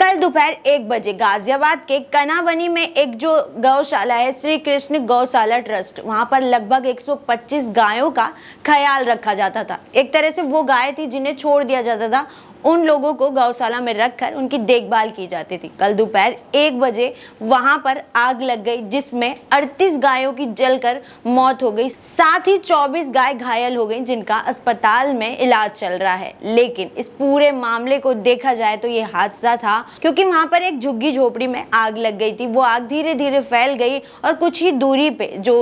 कल दोपहर 1 बजे गाजियाबाद के कनावनी में एक जो गौशाला है श्री कृष्ण गौशाला ट्रस्ट, वहां पर लगभग 125 गायों का ख्याल रखा जाता था। एक तरह से वो गाय थी जिन्हें छोड़ दिया जाता था, उन लोगों को गौशाला में रखकर उनकी देखभाल की जाती थी। कल दोपहर 1 बजे वहां पर आग लग गई जिसमें 38 गायों की जलकर मौत हो गई, साथ ही 24 गाय घायल हो गई जिनका अस्पताल में इलाज चल रहा है। लेकिन इस पूरे मामले को देखा जाए तो ये हादसा था, क्योंकि वहां पर एक झुग्गी झोपड़ी में आग लग गई थी। वो आग धीरे धीरे फैल गई और कुछ ही दूरी पे जो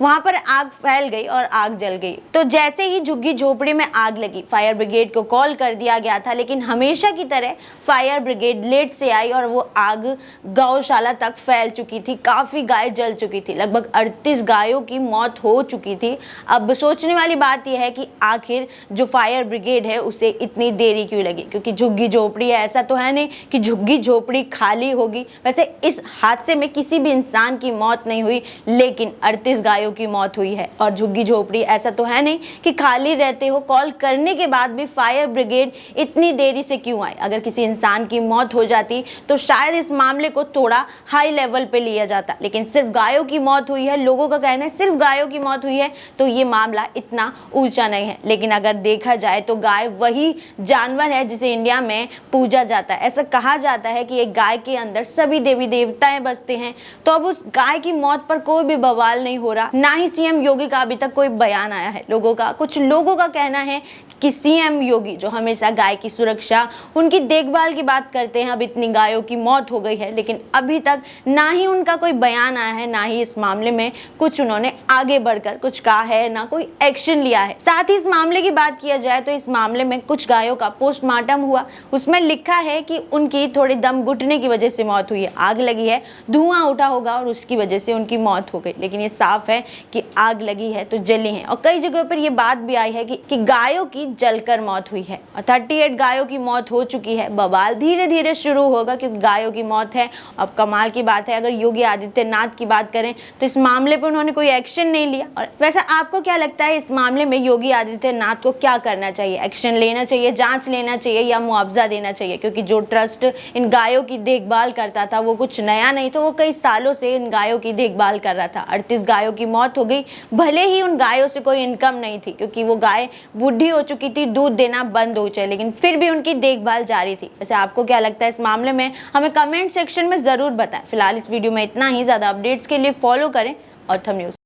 वहां पर आग फैल गई और आग जल गई। तो जैसे ही झुग्गी झोपड़ी में आग लगी, फायर ब्रिगेड को कॉल कर दिया गया था, लेकिन हमेशा की तरह फायर ब्रिगेड लेट से आई और वो आग गौशाला तक फैल चुकी थी। काफी गाय जल चुकी थी, लगभग 38 गायों की मौत हो चुकी थी। अब सोचने वाली बात यह है कि आखिर जो फायर ब्रिगेड है उसे इतनी देरी क्यों लगी, क्योंकि झुग्गी झोपड़ी है, ऐसा तो है नहीं कि झुग्गी झोपड़ी खाली होगी। वैसे इस हादसे में किसी भी इंसान की मौत नहीं हुई, लेकिन 38 गायों की मौत हुई है। और झुग्गी झोपड़ी ऐसा तो है नहीं कि खाली रहते हो, कॉल करने के बाद भी फायर ब्रिगेड इतनी देरी से क्यों आए। अगर किसी इंसान की मौत हो जाती तो शायद इस मामले को थोड़ा हाई लेवल पे लिया जाता, लेकिन सिर्फ गायों की मौत हुई है, लोगों का कहना है सिर्फ गायों की मौत हुई है, तो ये मामला इतना ऊंचा नहीं है। लेकिन अगर देखा जाए तो गाय वही जानवर है जिसे इंडिया में पूजा जाता है। ऐसा कहा जाता है कि एक गाय के अंदर सभी देवी देवताएं बसते हैं। तो अब उस गाय की मौत पर कोई भी बवाल नहीं हो रहा, ना ही सीएम योगी का अभी तक कोई बयान आया है। कुछ लोगों का कहना है कि सीएम योगी जो हमेशा गाय की सुरक्षा, उनकी देखभाल की बात करते हैं, अब इतनी गायों की मौत हो गई है, लेकिन अभी तक ना ही उनका कोई बयान आया है, ना ही इस मामले में कुछ उन्होंने आगे बढ़कर कुछ कहा है, ना कोई एक्शन लिया है। साथ ही इस मामले की बात किया जाए तो इस मामले में कुछ गायों का पोस्टमार्टम हुआ, उसमें लिखा है कि उनकी थोड़ी दम घुटने की वजह से मौत हुई है, आग लगी है, धुआं उठा होगा और उसकी वजह से उनकी मौत हो गई। लेकिन ये साफ है कि आग लगी है तो जली है। और कई जगहों पर यह बात भी आई है कि गायों की जलकर मौत हुई है और 38 गायों की मौत हो चुकी है। बवाल धीरे धीरे शुरू होगा क्योंकि गायों की मौत है। अब कमाल की बात है, अगर योगी आदित्यनाथ की बात करें तो इस मामले पर उन्होंने कोई एक्शन नहीं लिया। और वैसे आपको क्या लगता है, इस मामले में योगी आदित्यनाथ को क्या करना चाहिए? एक्शन लेना चाहिए, जांच लेना चाहिए या मुआवजा देना चाहिए? क्योंकि जो ट्रस्ट इन गायों की देखभाल करता था वो कुछ नया नहीं, तो वो कई सालों से इन गायों की देखभाल कर रहा था। 38 गायों की मौत हो गई, भले ही उन गायों से कोई इनकम नहीं थी क्योंकि वो गाय बूढ़ी हो चुकी थी, दूध देना बंद हो चुका, लेकिन फिर भी उनकी देखभाल जारी थी। वैसे आपको क्या लगता है इस मामले में? हमें कमेंट सेक्शन में जरूर बताएं। फिलहाल इस वीडियो में इतना ही। ज्यादा अपडेट्स के लिए फॉलो करें ऑथम न्यूज।